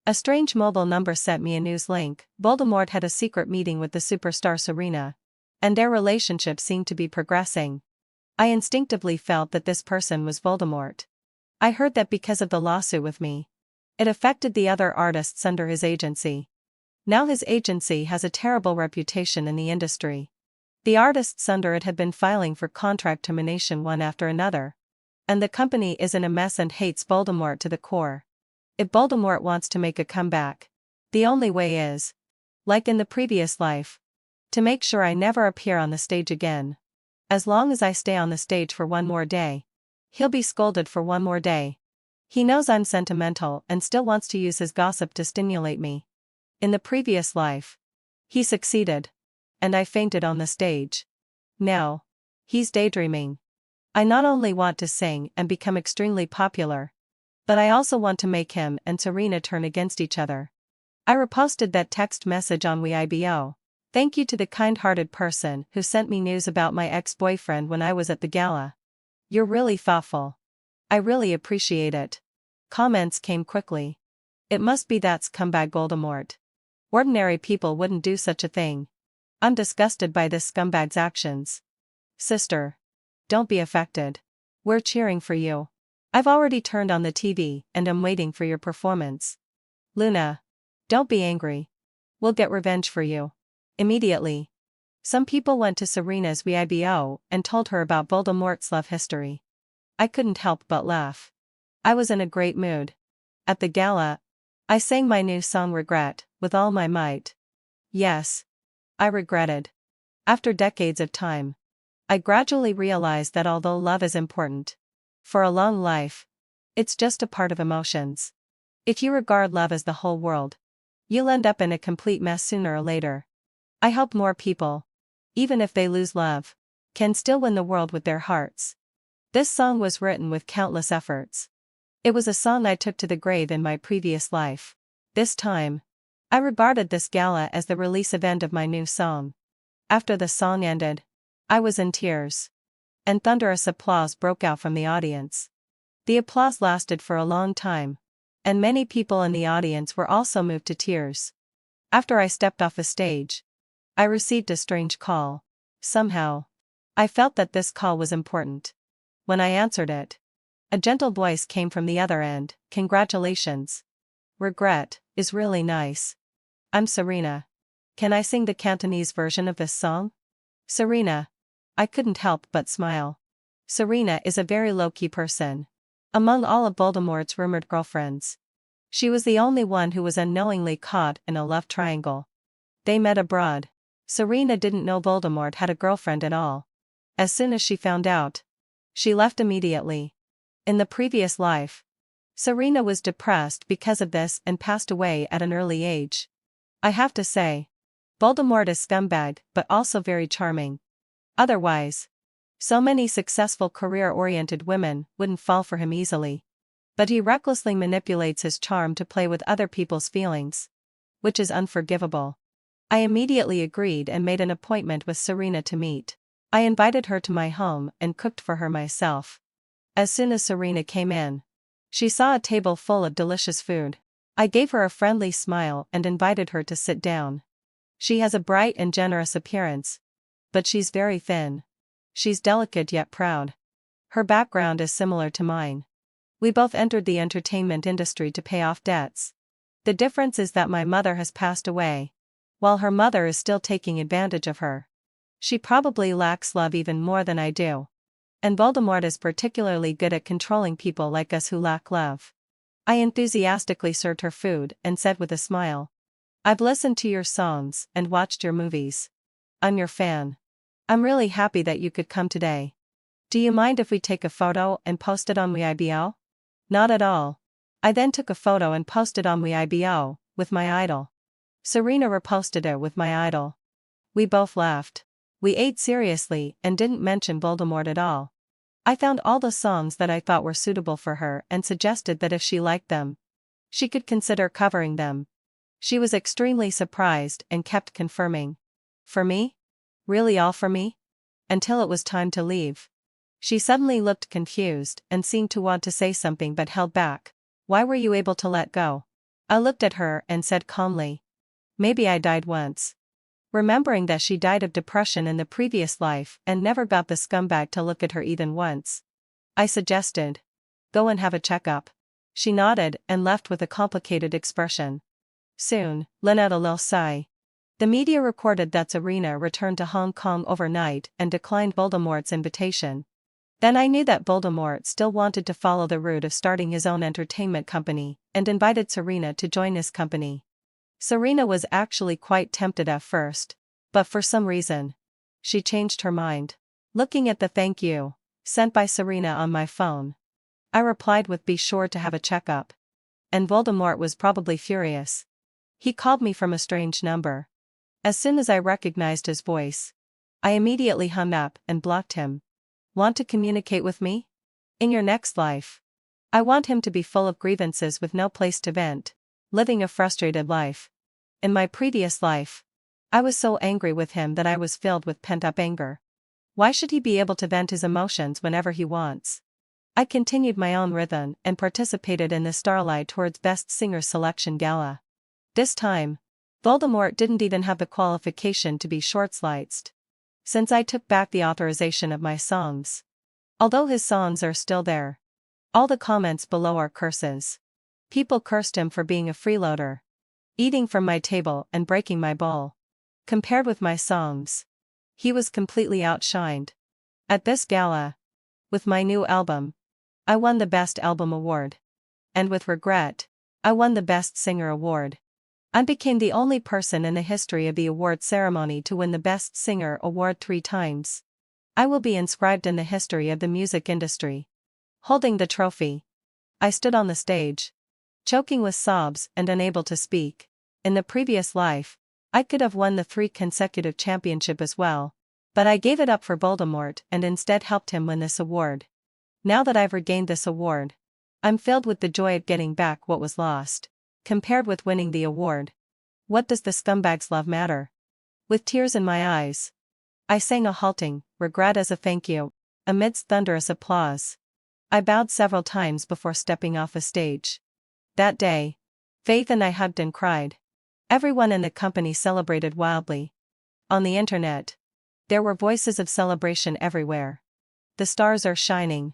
a strange mobile number sent me a news link. Voldemort had a secret meeting with the superstar Serena, and their relationship seemed to be progressing. I instinctively felt that this person was Voldemort. I heard that because of the lawsuit with me, it affected the other artists under his agency. Now his agency has a terrible reputation in the industry. The artists under it have been filing for contract termination one after another. And the company is in a mess and hates Voldemort to the core. If Voldemort wants to make a comeback, the only way is, like in the previous life, to make sure I never appear on the stage again. As long as I stay on the stage for one more day, he'll be scolded for one more day. He knows I'm sentimental and still wants to use his gossip to stimulate me. In the previous life, he succeeded. And I fainted on the stage. Now, he's daydreaming. I not only want to sing and become extremely popular, but I also want to make him and Serena turn against each other. I reposted that text message on Weibo. Thank you to the kind-hearted person who sent me news about my ex-boyfriend when I was at the gala. You're really thoughtful. I really appreciate it. Comments came quickly. It must be that scumbag Voldemort. Ordinary people wouldn't do such a thing. I'm disgusted by this scumbag's actions. Sister, don't be affected. We're cheering for you. I've already turned on the TV and am waiting for your performance. Luna, don't be angry. We'll get revenge for you. Immediately. Some people went to Serena's Weibo and told her about Voldemort's love history. I couldn't help but laugh. I was in a great mood. At the gala, I sang my new song Regret with all my might. Yes, I regretted. After decades of time, I gradually realized that although love is important for a long life, it's just a part of emotions. If you regard love as the whole world, you'll end up in a complete mess sooner or later. I hope more people, even if they lose love, can still win the world with their hearts. This song was written with countless efforts. It was a song I took to the grave in my previous life. This time, I regarded this gala as the release event of my new song. After the song ended, I was in tears. And thunderous applause broke out from the audience. The applause lasted for a long time. And many people in the audience were also moved to tears. After I stepped off the stage, I received a strange call. Somehow, I felt that this call was important. When I answered it, a gentle voice came from the other end. Congratulations. Regret is really nice. I'm Serena. Can I sing the Cantonese version of this song? Serena. I couldn't help but smile. Serena is a very low-key person. Among all of Voldemort's rumored girlfriends, she was the only one who was unknowingly caught in a love triangle. They met abroad. Serena didn't know Voldemort had a girlfriend at all. As soon as she found out, she left immediately. In the previous life, Serena was depressed because of this and passed away at an early age. I have to say, Voldemort is scumbag but also very charming. Otherwise, so many successful career-oriented women wouldn't fall for him easily. But he recklessly manipulates his charm to play with other people's feelings, which is unforgivable. I immediately agreed and made an appointment with Serena to meet. I invited her to my home and cooked for her myself. As soon as Serena came in, she saw a table full of delicious food. I gave her a friendly smile and invited her to sit down. She has a bright and generous appearance, but she's very thin. She's delicate yet proud. Her background is similar to mine. We both entered the entertainment industry to pay off debts. The difference is that my mother has passed away, while her mother is still taking advantage of her. She probably lacks love even more than I do. And Voldemort is particularly good at controlling people like us who lack love. I enthusiastically served her food and said with a smile, I've listened to your songs and watched your movies. I'm your fan. I'm really happy that you could come today. Do you mind if we take a photo and post it on Weibo? Not at all. I then took a photo and posted on Weibo, with my idol. Serena reposted it with my idol. We both laughed. We ate seriously and didn't mention Voldemort at all. I found all the songs that I thought were suitable for her and suggested that if she liked them, she could consider covering them. She was extremely surprised and kept confirming. For me? Really all for me? Until it was time to leave. She suddenly looked confused and seemed to want to say something but held back. Why were you able to let go? I looked at her and said calmly, maybe I died once. Remembering that she died of depression in the previous life and never got the scumbag to look at her even once. I suggested, go and have a checkup. She nodded and left with a complicated expression. Soon, Lynette a little sigh. The media reported that Serena returned to Hong Kong overnight and declined Voldemort's invitation. Then I knew that Voldemort still wanted to follow the route of starting his own entertainment company and invited Serena to join his company. Serena was actually quite tempted at first, but for some reason, she changed her mind. Looking at the thank you sent by Serena on my phone, I replied with be sure to have a checkup. And Voldemort was probably furious. He called me from a strange number. As soon as I recognized his voice, I immediately hung up and blocked him. Want to communicate with me? In your next life. I want him to be full of grievances with no place to vent, living a frustrated life. In my previous life, I was so angry with him that I was filled with pent-up anger. Why should he be able to vent his emotions whenever he wants? I continued my own rhythm and participated in the Starlight Towards Best Singer Selection Gala. This time, Voldemort didn't even have the qualification to be short-sliced, since I took back the authorization of my songs. Although his songs are still there, all the comments below are curses. People cursed him for being a freeloader, eating from my table and breaking my bowl. Compared with my songs, he was completely outshined. At this gala, with my new album, I won the Best Album Award. And with regret, I won the Best Singer Award. I became the only person in the history of the award ceremony to win the Best Singer Award 3 times. I will be inscribed in the history of the music industry. Holding the trophy, I stood on the stage, choking with sobs and unable to speak. In the previous life, I could have won the 3 consecutive championship as well, But I gave it up for Voldemort and instead helped him win this award. Now that I've regained this award, I'm filled with the joy of getting back what was lost. Compared with winning the award, what does the scumbag's love matter? With tears in my eyes, I sang a halting regret as a thank you, amidst thunderous applause. I bowed several times before stepping off a stage. That day, Faith and I hugged and cried. Everyone in the company celebrated wildly. On the internet, there were voices of celebration everywhere. The stars are shining.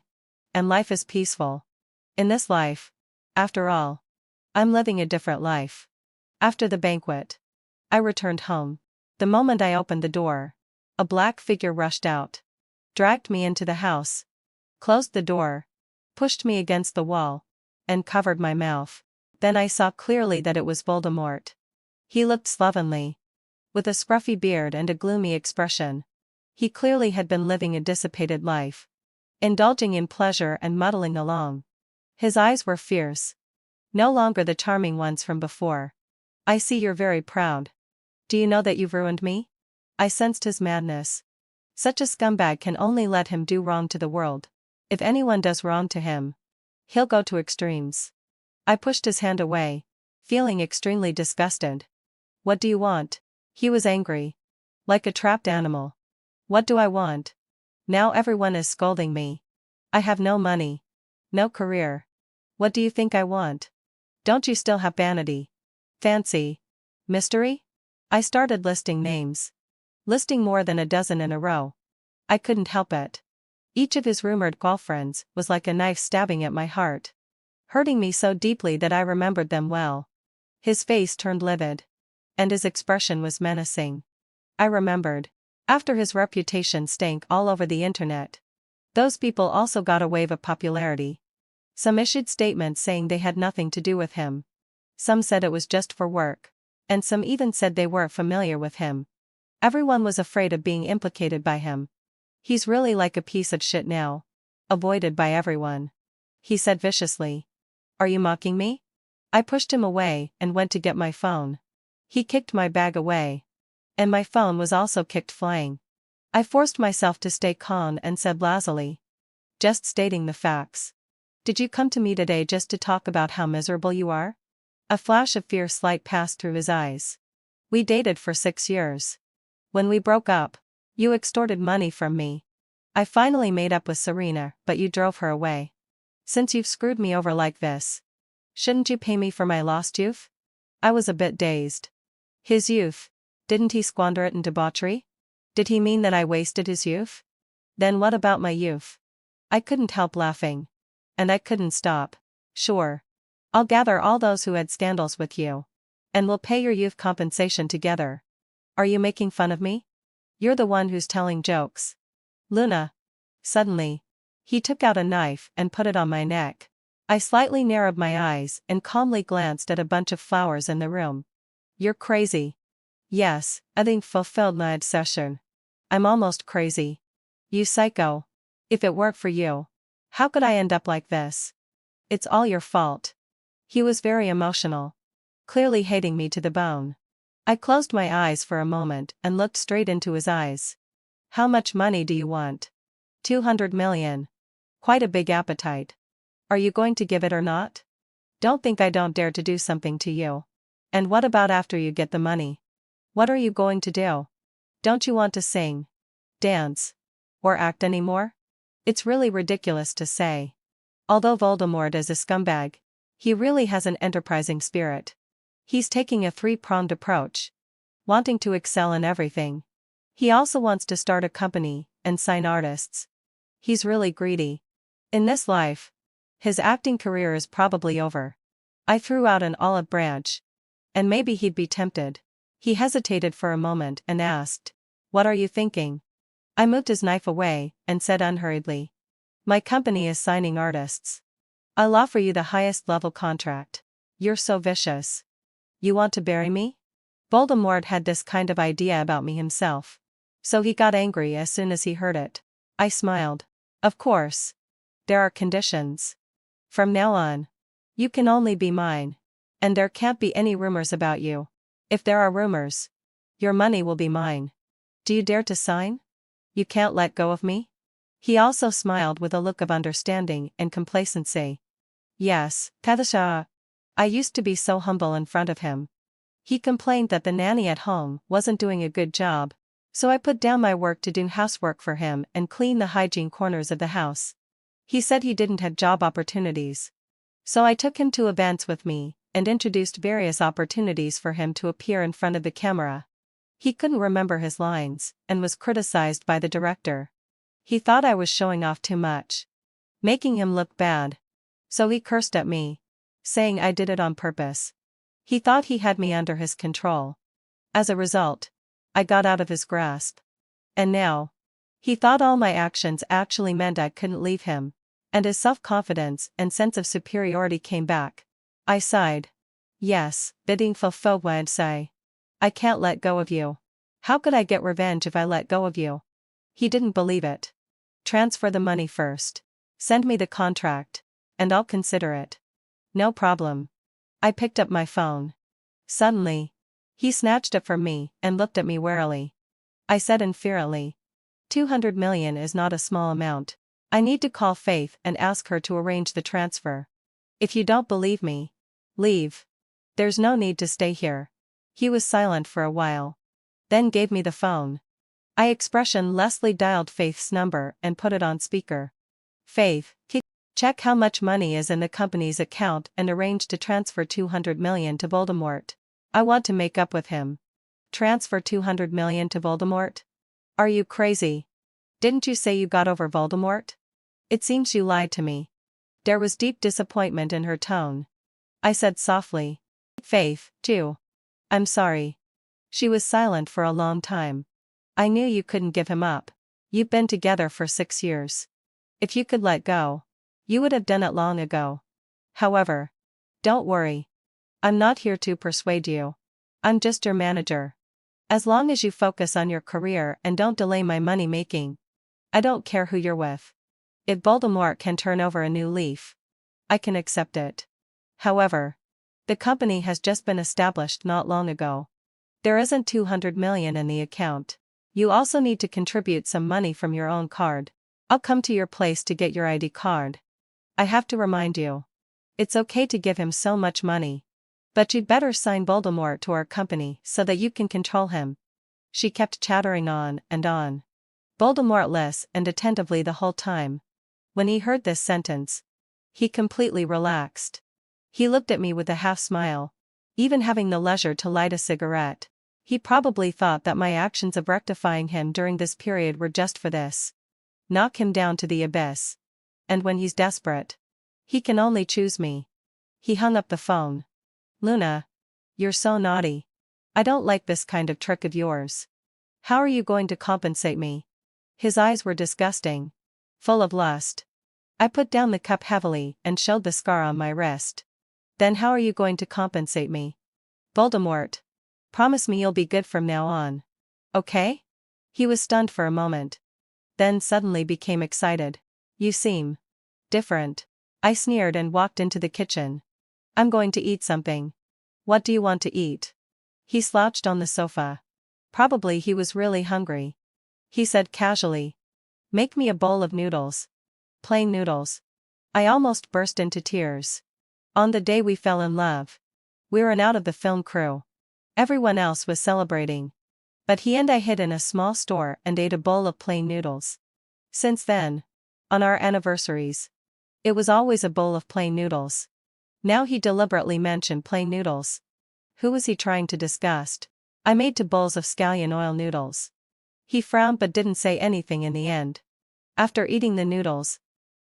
And life is peaceful. In this life, after all, I'm living a different life. After the banquet, I returned home. The moment I opened the door, a black figure rushed out, dragged me into the house, closed the door, pushed me against the wall, and covered my mouth. Then I saw clearly that it was Voldemort. He looked slovenly, with a scruffy beard and a gloomy expression. He clearly had been living a dissipated life, indulging in pleasure and muddling along. His eyes were fierce, no longer the charming ones from before. I see you're very proud. Do you know that you've ruined me? I sensed his madness. Such a scumbag can only let him do wrong to the world. If anyone does wrong to him, he'll go to extremes. I pushed his hand away, feeling extremely disgusted. What do you want? He was angry. Like a trapped animal. What do I want? Now everyone is scolding me. I have no money. No career. What do you think I want? Don't you still have vanity? Fancy? Mystery? I started listing names. Listing more than a dozen in a row. I couldn't help it. Each of his rumored girlfriends was like a knife stabbing at my heart, hurting me so deeply that I remembered them well. His face turned livid. And his expression was menacing. I remembered. After his reputation stank all over the internet, those people also got a wave of popularity. Some issued statements saying they had nothing to do with him. Some said it was just for work. And some even said they weren't familiar with him. Everyone was afraid of being implicated by him. He's really like a piece of shit now. Avoided by everyone. He said viciously. Are you mocking me? I pushed him away and went to get my phone. He kicked my bag away. And my phone was also kicked flying. I forced myself to stay calm and said lazily. Just stating the facts. Did you come to me today just to talk about how miserable you are? A flash of fierce light passed through his eyes. We dated for 6 years. When we broke up, you extorted money from me. I finally made up with Serena, but you drove her away. Since you've screwed me over like this, shouldn't you pay me for my lost youth? I was a bit dazed. His youth? Didn't he squander it in debauchery? Did he mean that I wasted his youth? Then what about my youth? I couldn't help laughing. And I couldn't stop. Sure. I'll gather all those who had scandals with you. And we'll pay your youth compensation together. Are you making fun of me? You're the one who's telling jokes. Luna. Suddenly, he took out a knife and put it on my neck. I slightly narrowed my eyes and calmly glanced at a bunch of flowers in the room. You're crazy. Yes, I think fulfilled my obsession. I'm almost crazy. You psycho. If it weren't for you, how could I end up like this? It's all your fault. He was very emotional. Clearly hating me to the bone. I closed my eyes for a moment and looked straight into his eyes. How much money do you want? 200 million. Quite a big appetite. Are you going to give it or not? Don't think I don't dare to do something to you. And what about after you get the money? What are you going to do? Don't you want to sing, dance, or act anymore? It's really ridiculous to say. Although Voldemort is a scumbag, he really has an enterprising spirit. He's taking a three-pronged approach, wanting to excel in everything. He also wants to start a company and sign artists. He's really greedy. In this life, his acting career is probably over. I threw out an olive branch. And maybe he'd be tempted. He hesitated for a moment and asked, What are you thinking? I moved his knife away and said unhurriedly. My company is signing artists. I'll offer you the highest level contract. You're so vicious. You want to bury me? Voldemort had this kind of idea about me himself. So he got angry as soon as he heard it. I smiled. Of course. There are conditions. From now on, you can only be mine. And there can't be any rumors about you. If there are rumors, your money will be mine. Do you dare to sign? You can't let go of me? He also smiled with a look of understanding and complacency. Yes, Kadasha. I used to be so humble in front of him. He complained that the nanny at home wasn't doing a good job, so I put down my work to do housework for him and clean the hygiene corners of the house. He said he didn't have job opportunities. So I took him to events with me and introduced various opportunities for him to appear in front of the camera. He couldn't remember his lines and was criticized by the director. He thought I was showing off too much, making him look bad. So he cursed at me, saying I did it on purpose. He thought he had me under his control. As a result, I got out of his grasp. And now, he thought all my actions actually meant I couldn't leave him, and his self-confidence and sense of superiority came back. I sighed. Yes, bidding fulfill won't say. I can't let go of you. How could I get revenge if I let go of you? He didn't believe it. Transfer the money first. Send me the contract, and I'll consider it. No problem. I picked up my phone. Suddenly, he snatched it from me and looked at me warily. I said inferiorly, 200 million is not a small amount. I need to call Faith and ask her to arrange the transfer. If you don't believe me, leave. There's no need to stay here. He was silent for a while, then gave me the phone. I expressionlessly dialed Faith's number and put it on speaker. Faith, check how much money is in the company's account and arrange to transfer 200 million to Voldemort. I want to make up with him. Transfer 200 million to Voldemort? Are you crazy? Didn't you say you got over Voldemort? It seems you lied to me. There was deep disappointment in her tone. I said softly, Faith, too. I'm sorry. She was silent for a long time. I knew you couldn't give him up. You've been together for 6 years. If you could let go, you would have done it long ago. However, don't worry. I'm not here to persuade you. I'm just your manager. As long as you focus on your career and don't delay my money making, I don't care who you're with. If Voldemort can turn over a new leaf, I can accept it. However, the company has just been established not long ago. There isn't 200 million in the account. You also need to contribute some money from your own card. I'll come to your place to get your ID card. I have to remind you. It's okay to give him so much money. But you'd better sign Voldemort to our company so that you can control him. She kept chattering on and on. Voldemort listened attentively the whole time. When he heard this sentence, he completely relaxed. He looked at me with a half-smile. Even having the leisure to light a cigarette, he probably thought that my actions of rectifying him during this period were just for this. Knock him down to the abyss. And when he's desperate, he can only choose me. He hung up the phone. Luna, you're so naughty. I don't like this kind of trick of yours. How are you going to compensate me? His eyes were disgusting, full of lust. I put down the cup heavily and showed the scar on my wrist. Then how are you going to compensate me? Voldemort, promise me you'll be good from now on. Okay? He was stunned for a moment. Then suddenly became excited. You seem different. I sneered and walked into the kitchen. I'm going to eat something. What do you want to eat? He slouched on the sofa. Probably he was really hungry. He said casually, make me a bowl of noodles. Plain noodles. I almost burst into tears. On the day we fell in love, we were out of the film crew. Everyone else was celebrating. But he and I hid in a small store and ate a bowl of plain noodles. Since then, on our anniversaries, it was always a bowl of plain noodles. Now he deliberately mentioned plain noodles. Who was he trying to disgust? I made 2 bowls of scallion oil noodles. He frowned but didn't say anything in the end. After eating the noodles,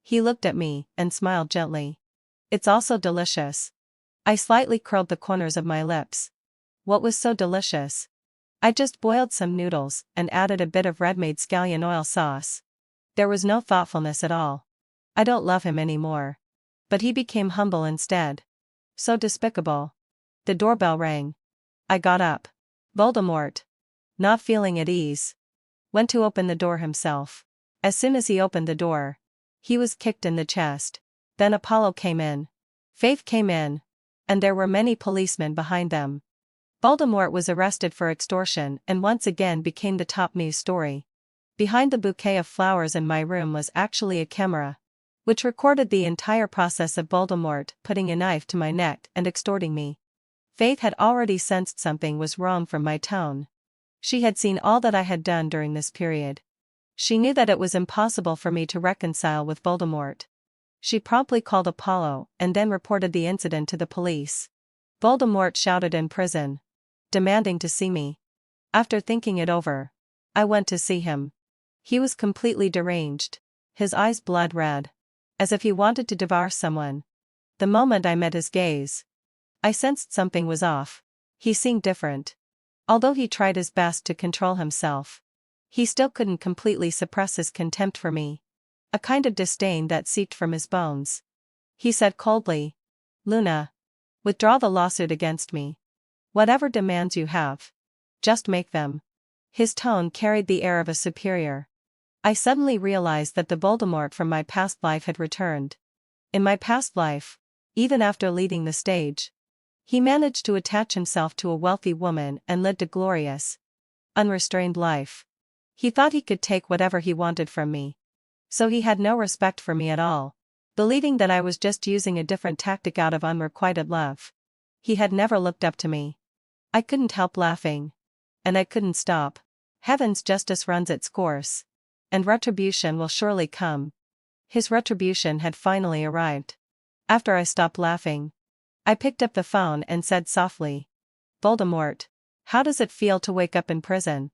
he looked at me and smiled gently. It's also delicious. I slightly curled the corners of my lips. What was so delicious? I just boiled some noodles and added a bit of red-made scallion oil sauce. There was no thoughtfulness at all. I don't love him anymore. But he became humble instead. So despicable. The doorbell rang. I got up. Voldemort, not feeling at ease, went to open the door himself. As soon as he opened the door, he was kicked in the chest. Then Apollo came in. Faith came in. And there were many policemen behind them. Voldemort was arrested for extortion and once again became the top news story. Behind the bouquet of flowers in my room was actually a camera, which recorded the entire process of Voldemort putting a knife to my neck and extorting me. Faith had already sensed something was wrong from my tone. She had seen all that I had done during this period. She knew that it was impossible for me to reconcile with Voldemort. She promptly called Apollo and then reported the incident to the police. Voldemort shouted in prison, demanding to see me. After thinking it over, I went to see him. He was completely deranged, his eyes blood red, as if he wanted to devour someone. The moment I met his gaze, I sensed something was off. He seemed different. Although he tried his best to control himself, he still couldn't completely suppress his contempt for me. A kind of disdain that seeped from his bones. He said coldly, "Luna, withdraw the lawsuit against me. Whatever demands you have, just make them." His tone carried the air of a superior. I suddenly realized that the Voldemort from my past life had returned. In my past life, even after leaving the stage, he managed to attach himself to a wealthy woman and lived a glorious, unrestrained life. He thought he could take whatever he wanted from me. So he had no respect for me at all, believing that I was just using a different tactic out of unrequited love. He had never looked up to me. I couldn't help laughing. And I couldn't stop. Heaven's justice runs its course. And retribution will surely come. His retribution had finally arrived. After I stopped laughing, I picked up the phone and said softly, "Voldemort, how does it feel to wake up in prison?"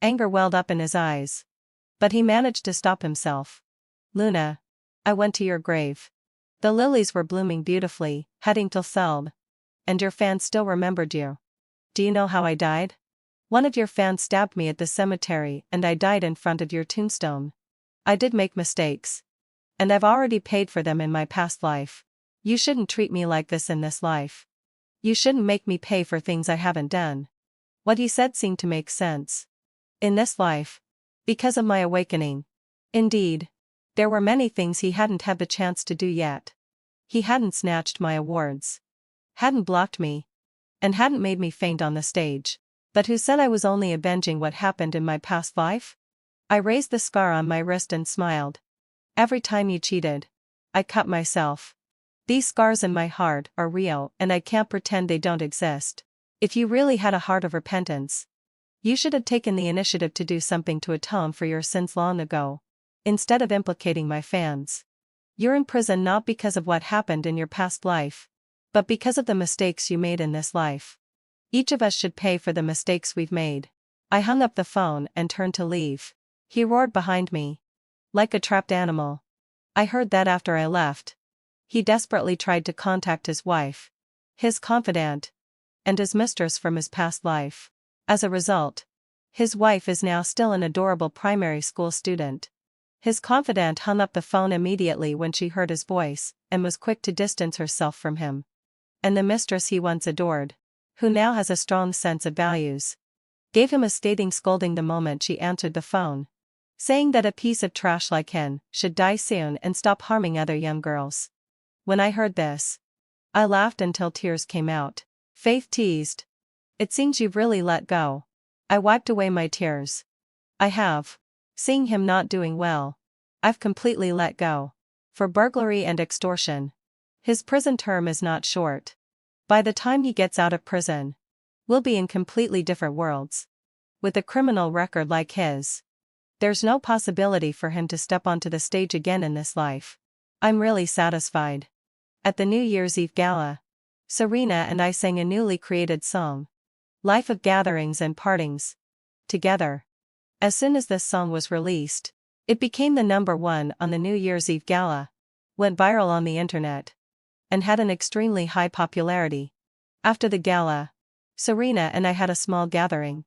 Anger welled up in his eyes. But he managed to stop himself. "Luna, I went to your grave. The lilies were blooming beautifully, heading till Selb. And your fans still remembered you. Do you know how I died? One of your fans stabbed me at the cemetery and I died in front of your tombstone. I did make mistakes. And I've already paid for them in my past life. You shouldn't treat me like this in this life. You shouldn't make me pay for things I haven't done." What he said seemed to make sense. In this life, because of my awakening. Indeed, there were many things he hadn't had the chance to do yet. He hadn't snatched my awards, hadn't blocked me, and hadn't made me faint on the stage. But who said I was only avenging what happened in my past life? I raised the scar on my wrist and smiled. Every time you cheated, I cut myself. These scars in my heart are real and I can't pretend they don't exist. If you really had a heart of repentance, you should have taken the initiative to do something to atone for your sins long ago, instead of implicating my fans. You're in prison not because of what happened in your past life, but because of the mistakes you made in this life. Each of us should pay for the mistakes we've made. I hung up the phone and turned to leave. He roared behind me, like a trapped animal. I heard that after I left. He desperately tried to contact his wife, his confidant, and his mistress from his past life. As a result, his wife is now still an adorable primary school student. His confidant hung up the phone immediately when she heard his voice, and was quick to distance herself from him. And the mistress he once adored, who now has a strong sense of values, gave him a scathing scolding the moment she answered the phone, saying that a piece of trash like him should die soon and stop harming other young girls. When I heard this, I laughed until tears came out. Faith teased, "It seems you've really let go." I wiped away my tears. I have. Seeing him not doing well, I've completely let go. For burglary and extortion. His prison term is not short. By the time he gets out of prison, we'll be in completely different worlds. With a criminal record like his, there's no possibility for him to step onto the stage again in this life. I'm really satisfied. At the New Year's Eve gala, Serena and I sang a newly created song, "Life of Gatherings and Partings," together. As soon as this song was released, it became the #1 on the New Year's Eve gala, went viral on the internet, and had an extremely high popularity. After the gala, Serena and I had a small gathering.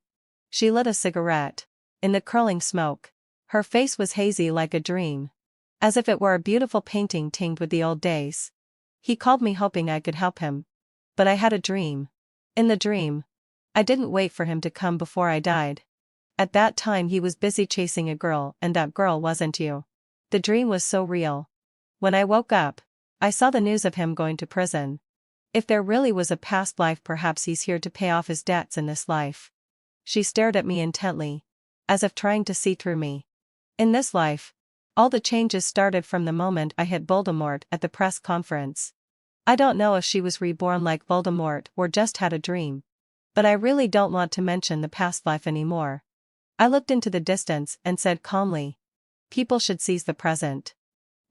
She lit a cigarette. In the curling smoke, her face was hazy like a dream, as if it were a beautiful painting tinged with the old days. He called me hoping I could help him. But I had a dream. In the dream, I didn't wait for him to come before I died. At that time he was busy chasing a girl and that girl wasn't you. The dream was so real. When I woke up, I saw the news of him going to prison. If there really was a past life, perhaps he's here to pay off his debts in this life. She stared at me intently, as if trying to see through me. In this life, all the changes started from the moment I hit Voldemort at the press conference. I don't know if she was reborn like Voldemort or just had a dream. But I really don't want to mention the past life anymore. I looked into the distance and said calmly, people should seize the present.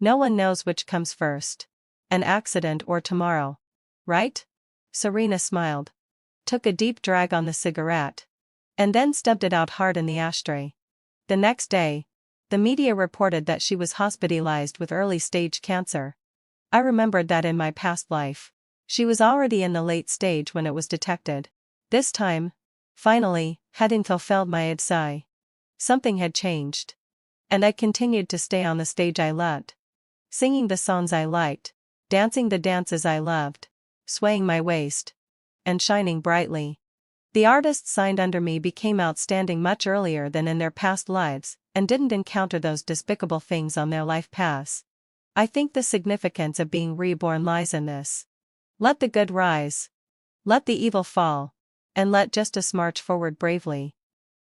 No one knows which comes first. An accident or tomorrow. Right? Serena smiled. Took a deep drag on the cigarette. And then stubbed it out hard in the ashtray. The next day, the media reported that she was hospitalized with early-stage cancer. I remembered that in my past life, she was already in the late stage when it was detected. This time, finally, hadn't fulfilled my sigh. Something had changed. And I continued to stay on the stage I loved. Singing the songs I liked, dancing the dances I loved, swaying my waist, and shining brightly. The artists signed under me became outstanding much earlier than in their past lives, and didn't encounter those despicable things on their life paths. I think the significance of being reborn lies in this. Let the good rise. Let the evil fall. And let justice march forward bravely.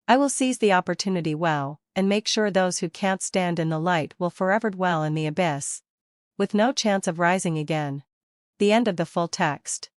I will seize the opportunity well, and make sure those who can't stand in the light will forever dwell in the abyss, with no chance of rising again. The end of the full text.